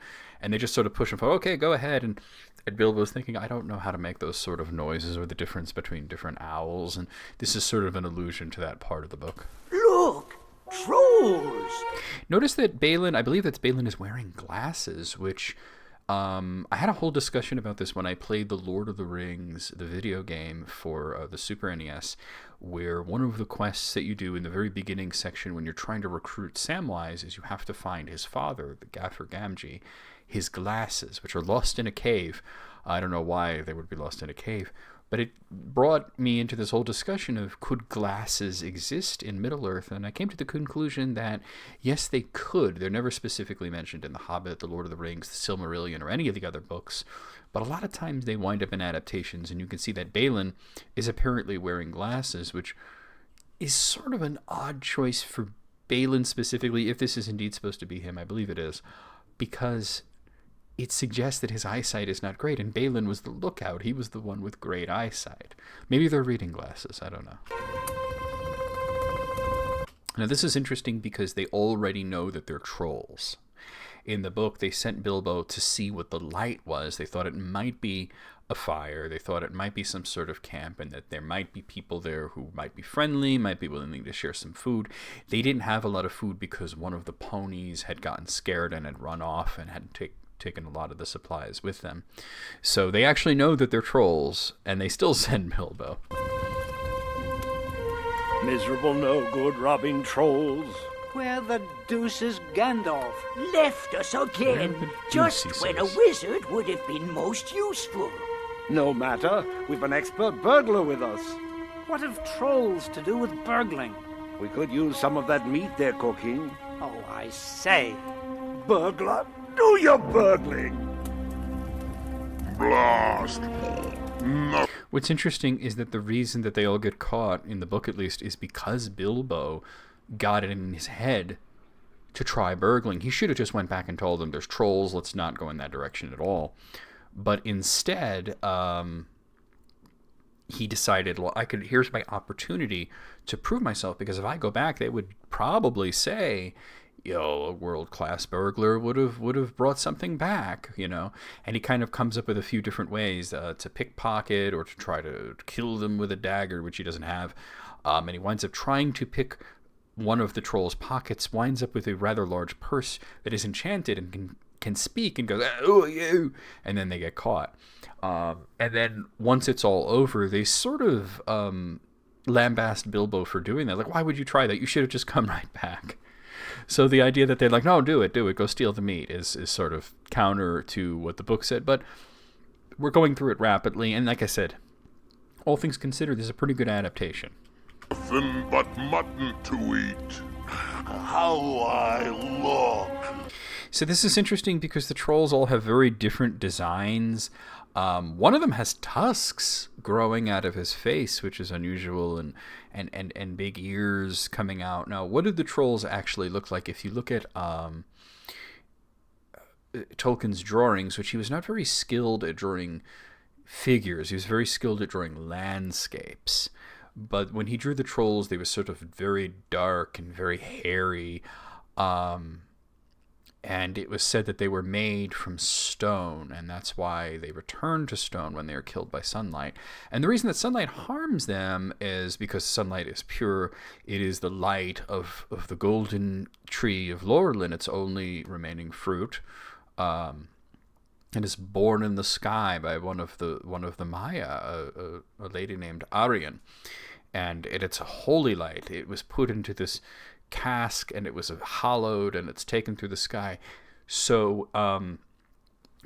And they just sort of push him for, okay, go ahead. And Bilbo's thinking, I don't know how to make those sort of noises or the difference between different owls. And this is sort of an allusion to that part of the book.
Look! Trolls!
Notice that Balin, I believe that Balin is wearing glasses, which I had a whole discussion about this when I played The Lord of the Rings, the video game for the Super NES, where one of the quests that you do in the very beginning section when you're trying to recruit Samwise is you have to find his father, the Gaffer Gamgee, his glasses, which are lost in a cave. I don't know why they would be lost in a cave, but it brought me into this whole discussion of could glasses exist in Middle-earth, and I came to the conclusion that yes, they could. They're never specifically mentioned in The Hobbit, The Lord of the Rings, The Silmarillion, or any of the other books, but a lot of times they wind up in adaptations, and you can see that Balin is apparently wearing glasses, which is sort of an odd choice for Balin specifically, if this is indeed supposed to be him. I believe it is, because it suggests that his eyesight is not great, and Balin was the lookout. He was the one with great eyesight. Maybe they're reading glasses. I don't know. Now, this is interesting because they already know that they're trolls. In the book, they sent Bilbo to see what the light was. They thought it might be a fire. They thought it might be some sort of camp, and that there might be people there who might be friendly, might be willing to share some food. They didn't have a lot of food because one of the ponies had gotten scared and had run off and had taken a lot of the supplies with them. So they actually know that they're trolls, and they still send Bilbo.
Miserable no good robbing trolls.
Where the deuce is Gandalf?
Left us again, just when a wizard would have been most useful.
No matter, we've an expert burglar with us.
What have trolls to do with burgling?
We could use some of that meat they're cooking.
Oh, I say.
Burglar, do your burgling.
Blast. No.
What's interesting is that the reason that they all get caught, in the book at least, is because Bilbo got it in his head to try burgling. He should have just went back and told them, there's trolls, let's not go in that direction at all. But instead, he decided, well, here's my opportunity to prove myself, because if I go back, they would probably say, a world-class burglar would have brought something back, And he kind of comes up with a few different ways to pickpocket or to try to kill them with a dagger, which he doesn't have. And he winds up trying to pick one of the troll's pockets, winds up with a rather large purse that is enchanted and can speak, and goes, "Oh, you!" And then they get caught. And then once it's all over, they sort of lambast Bilbo for doing that. Like, why would you try that? You should have just come right back. So the idea that they're like, no, do it, go steal the meat, is sort of counter to what the book said. But we're going through it rapidly, and like I said, all things considered, this is a pretty good adaptation.
Nothing but mutton to eat. How I look.
So this is interesting because the trolls all have very different designs. One of them has tusks growing out of his face, which is unusual, and big ears coming out. Now, what did the trolls actually look like? If you look at Tolkien's drawings, which he was not very skilled at drawing figures, he was very skilled at drawing landscapes. But when he drew the trolls, they were sort of very dark and very hairy. And it was said that they were made from stone, and that's why they return to stone when they are killed by sunlight. And the reason that sunlight harms them is because sunlight is pure. It is the light of the golden tree of Lorelin, its only remaining fruit. And is born in the sky by one of the Maya, a lady named Arian. And it's a holy light. It was put into this cask, and it was hollowed, and it's taken through the sky. So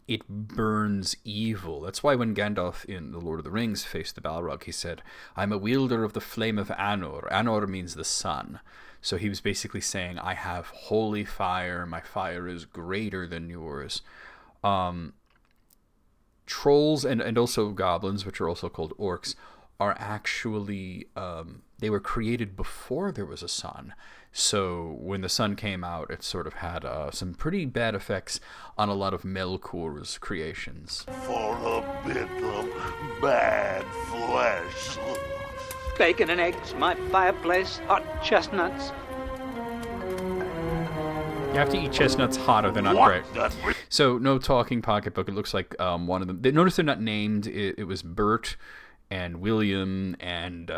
it burns evil. That's why when Gandalf in The Lord of the Rings faced the Balrog, he said, "I'm a wielder of the flame of Anor." Anor means the sun. So he was basically saying, I have holy fire. My fire is greater than yours. Trolls and also goblins, which are also called orcs, are actually, they were created before there was a sun. So when the sun came out, it sort of had some pretty bad effects on a lot of Melkor's creations.
For a bit of bad flesh.
Bacon and eggs, my fireplace, hot chestnuts.
You have to eat chestnuts hot or they're not great. So no talking pocketbook. It looks like one of them. Notice they're not named. It was Bert and William and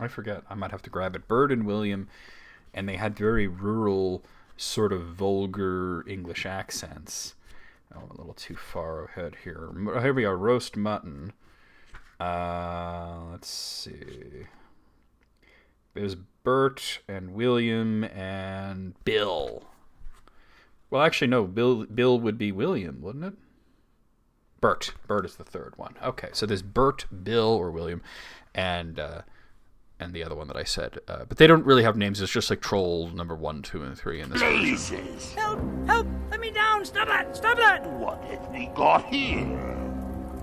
I forget. I might have to grab it. Bert and William, and they had very rural sort of vulgar English accents. Oh, I'm a little too far ahead here. Here we are, roast mutton. Let's see. There's Bert and William and Bill. Well, actually, no. Bill would be William, wouldn't it? Bert. Bert is the third one. Okay, so there's Bert, Bill, or William, and the other one that I said. But they don't really have names. It's just like troll number 1, 2, and 3 in this version.
Help! Help! Let me down! Stop that! Stop that!
What have we got here?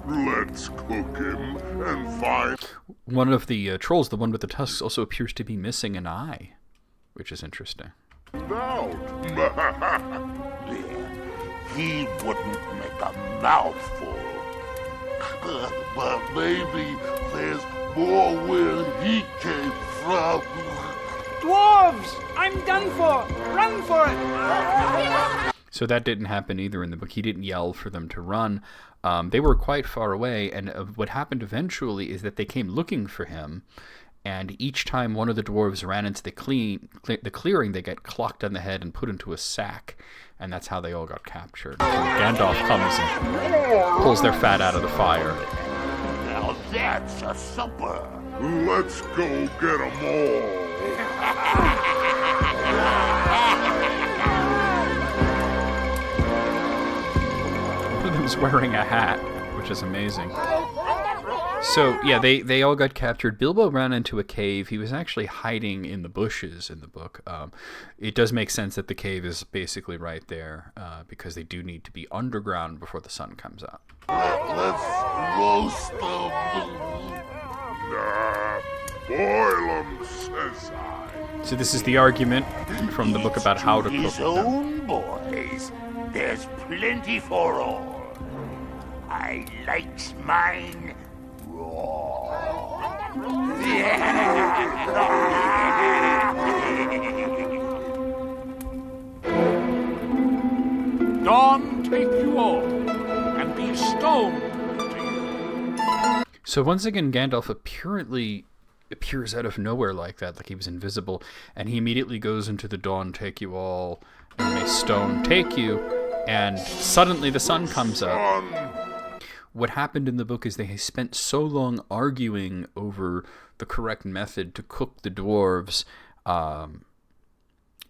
Let's cook him and find...
One of the trolls, the one with the tusks, also appears to be missing an eye, which is interesting.
out. He wouldn't make a mouthful. But maybe there's more where he came from.
Dwarves! I'm done for! Run for it!
So that didn't happen either in the book. He didn't yell for them to run. They were quite far away, and what happened eventually is that they came looking for him, and each time one of the dwarves ran into the clearing, they get clocked on the head and put into a sack, and that's how they all got captured. And Gandalf comes and pulls their fat out of the fire.
Now that's a supper. Let's go get 'em all.
One of them's wearing a hat, which is amazing. So, yeah, they all got captured. Bilbo ran into a cave. He was actually hiding in the bushes in the book. It does make sense that the cave is basically right there, because they do need to be underground before the sun comes out.
Let's roast them. Nah, boil 'em, says I.
So this is the argument from the book about how to cook
His
them.
own boys. There's plenty for all. I likes mine raw.
Dawn take you all, and be stoned to you.
So once again, Gandalf apparently appears out of nowhere like that, like he was invisible, and he immediately goes into the dawn take you all, and may stone take you, and suddenly the sun comes up. What happened in the book is they spent so long arguing over the correct method to cook the dwarves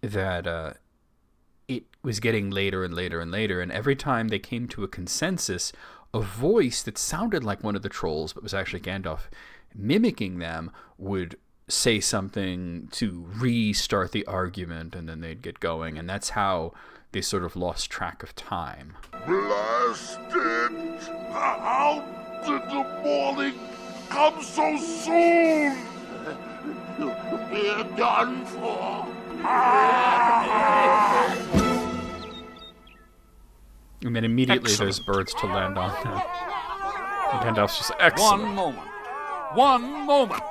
that it was getting later and later and later, and every time they came to a consensus, a voice that sounded like one of the trolls, but was actually Gandalf mimicking them, would say something to restart the argument, and then they'd get going, and that's how they sort of lost track of time.
Blasted! How did the morning come so soon?
We're done for.
And then immediately there's birds to land on them. And Gandalf's just excellent.
One moment.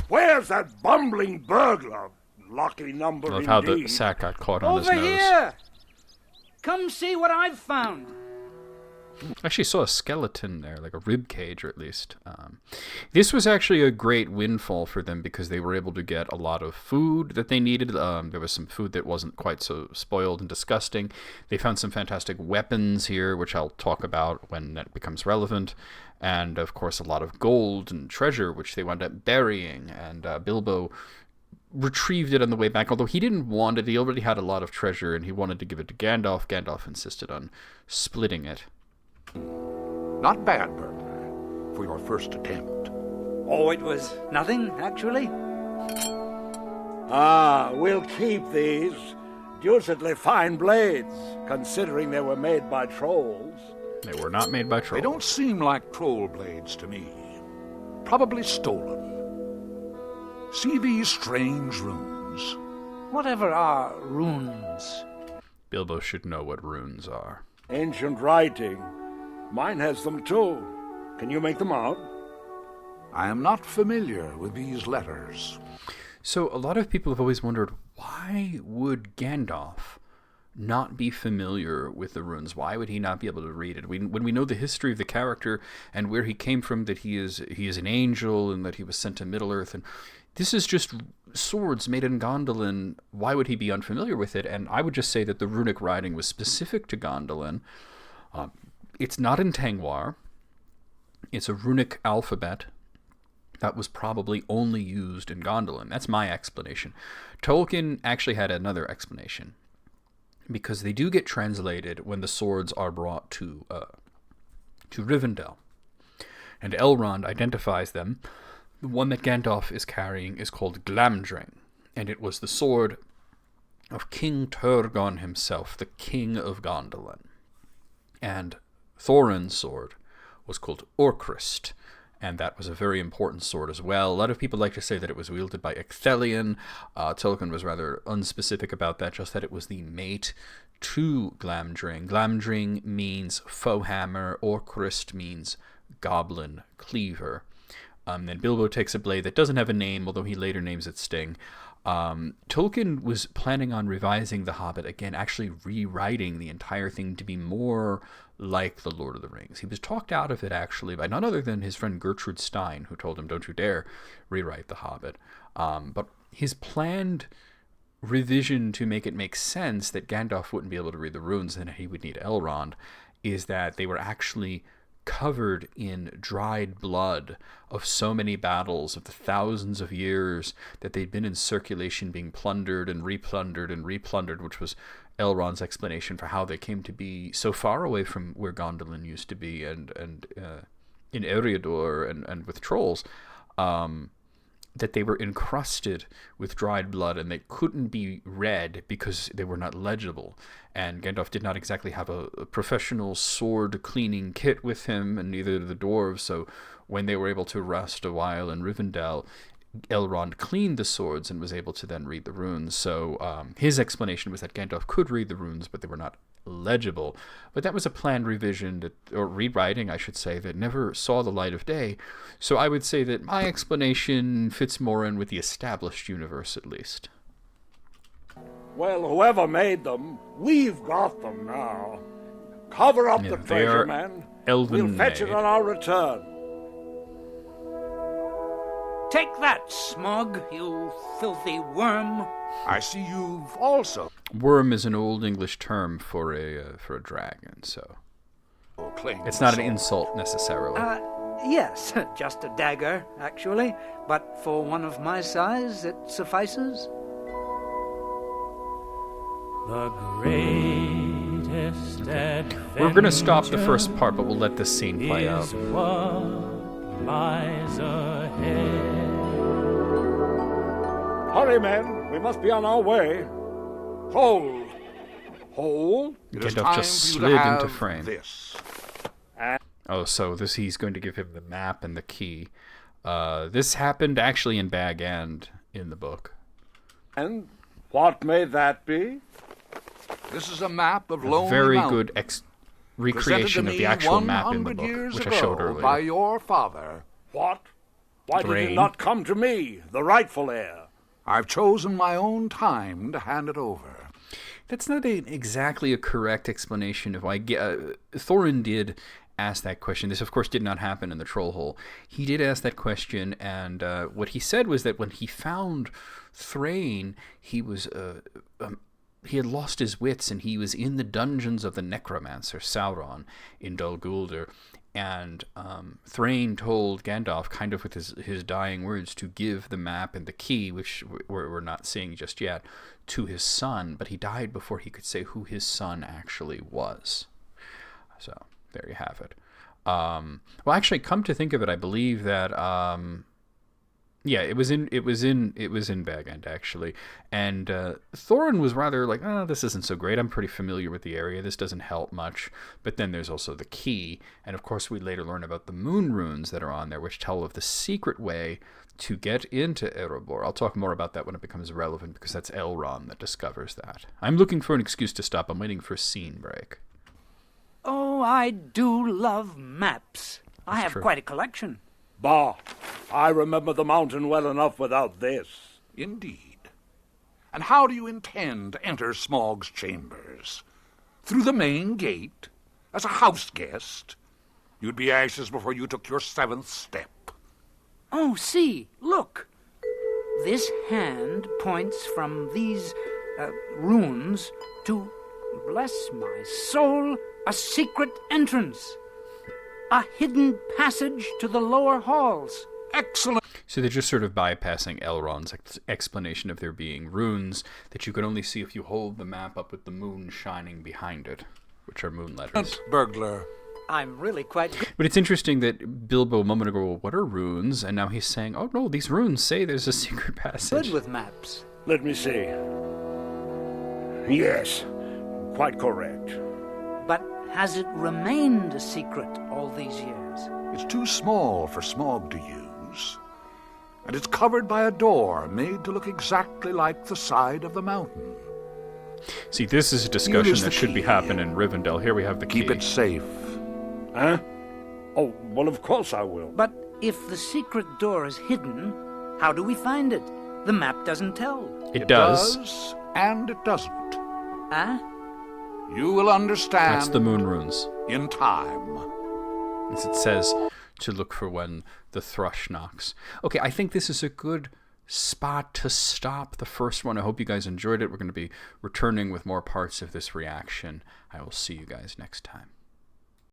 Where's that bumbling burglar? Lucky number
I love how the
indeed.
sack got caught on his
Over
nose.
here! Come see what I've found.
I actually saw a skeleton there, like a rib cage, or at least. This was actually a great windfall for them because they were able to get a lot of food that they needed. There was some food that wasn't quite so spoiled and disgusting. They found some fantastic weapons here, which I'll talk about when that becomes relevant. And, of course, a lot of gold and treasure, which they wound up burying. And Bilbo retrieved it on the way back, although he didn't want it. He already had a lot of treasure, and he wanted to give it to Gandalf. Gandalf insisted on splitting it.
Not bad, burglar, for your first attempt.
Oh, it was nothing, actually.
Ah, we'll keep these. Deucedly fine blades, considering they were made by trolls.
They were not made by trolls.
They don't seem like troll blades to me. Probably stolen. See these strange runes?
Whatever are runes?
Bilbo should know what runes are.
Ancient writing. Mine has them too. Can you make them out?
I am not familiar with these letters.
So a lot of people have always wondered, why would Gandalf not be familiar with the runes? Why would he not be able to read it? When we know the history of the character and where he came from, that he is an angel and that he was sent to Middle-earth, and this is just swords made in Gondolin. Why would he be unfamiliar with it? And I would just say that the runic writing was specific to Gondolin. It's not in Tengwar. It's a runic alphabet that was probably only used in Gondolin. That's my explanation. Tolkien actually had another explanation, because they do get translated when the swords are brought to Rivendell. And Elrond identifies them. The one that Gandalf is carrying is called Glamdring, and it was the sword of King Turgon himself, the king of Gondolin. And Thorin's sword was called Orcrist, and that was a very important sword as well. A lot of people like to say that it was wielded by Ecthelion. Tolkien was rather unspecific about that, just that it was the mate to Glamdring. Glamdring means foe hammer, Orcrist means goblin cleaver. Then Bilbo takes a blade that doesn't have a name, although he later names it Sting. Tolkien was planning on revising The Hobbit again, actually rewriting the entire thing to be more like The Lord of the Rings. He was talked out of it, actually, by none other than his friend Gertrude Stein, who told him, don't you dare rewrite The Hobbit. But his planned revision to make it make sense that Gandalf wouldn't be able to read the runes and he would need Elrond is that they were actually covered in dried blood of so many battles of the thousands of years that they'd been in circulation, being plundered and replundered, which was Elrond's explanation for how they came to be so far away from where Gondolin used to be, and in Eriador and with trolls, that they were encrusted with dried blood and they couldn't be read because they were not legible. And Gandalf did not exactly have a professional sword cleaning kit with him, and neither did the dwarves. So when they were able to rest a while in Rivendell, Elrond cleaned the swords and was able to then read the runes. So his explanation was that Gandalf could read the runes, but they were not legible. But that was a planned revision, or rewriting, I should say, that never saw the light of day. So I would say that my explanation fits more in with the established universe, at least.
Well, whoever made them, we've got them now. Cover up the treasure, man. We'll fetch it on our return.
Take that, Smog, you filthy worm.
I see you've also...
Worm is an old English term for a dragon, so... It's not an insult, necessarily.
Yes, just a dagger, actually. But for one of my size, it suffices.
The greatest adventure.
We're going to stop the first part, but we'll let this scene play out.
What lies ahead.
Hurry, men. We must be on our way. Hold.
Gandalf just slid into frame. So he's going to give him the map and the key. This happened actually in Bag End in the book.
And what may that be?
This is a map of Lonely
Very
Mountain.
good recreation of the actual map in the book, which I showed earlier.
By your father.
What? Why did it not come to me, the rightful heir?
I've chosen my own time to hand it over.
That's not exactly a correct explanation of why Thorin did ask that question. This, of course, did not happen in the Troll Hole. He did ask that question, and what he said was that when he found Thrain, he had lost his wits, and he was in the dungeons of the necromancer Sauron in Dol Guldur. And Thrain told Gandalf, kind of with his dying words, to give the map and the key, which we're not seeing just yet, to his son. But he died before he could say who his son actually was. So there you have it. Well, actually, come to think of it, I believe that it was in Bag End, actually. And Thorin was rather like, this isn't so great. I'm pretty familiar with the area. This doesn't help much. But then there's also the key. And of course, we later learn about the moon runes that are on there, which tell of the secret way to get into Erebor. I'll talk more about that when it becomes relevant, because that's Elrond that discovers that. I'm looking for an excuse to stop. I'm waiting for a scene break.
Oh, I do love maps. I have quite a collection.
Bah! I remember the mountain well enough without this.
Indeed. And how do you intend to enter Smaug's chambers? Through the main gate? As a house guest? You'd be ashes before you took your 7th step.
Oh, see, look. this hand points from these runes to, bless my soul, a secret entrance. A hidden passage to the lower halls.
Excellent.
So they're just sort of bypassing Elrond's explanation of there being runes that you can only see if you hold the map up with the moon shining behind it, which are moon letters.
Burglar.
I'm really quite good.
But it's interesting that Bilbo a moment ago, well, what are runes? And now he's saying, oh no, these runes say there's a secret passage.
Good with maps.
Let me see. Yes, quite correct.
But has it remained a secret all these years?
It's too small for Smaug to use. And it's covered by a door made to look exactly like the side of the mountain.
See, this is a discussion that should be happening in Rivendell. Here we have the key.
Keep it safe.
Huh? Oh, well, of course I will.
But if the secret door is hidden, how do we find it? The map doesn't tell.
It does.
And it doesn't.
Huh?
You will understand.
That's the moon runes.
In time.
As it says, to look for when the thrush knocks. Okay, I think this is a good spot to stop the first one. I hope you guys enjoyed it. We're going to be returning with more parts of this reaction. I will see you guys next time.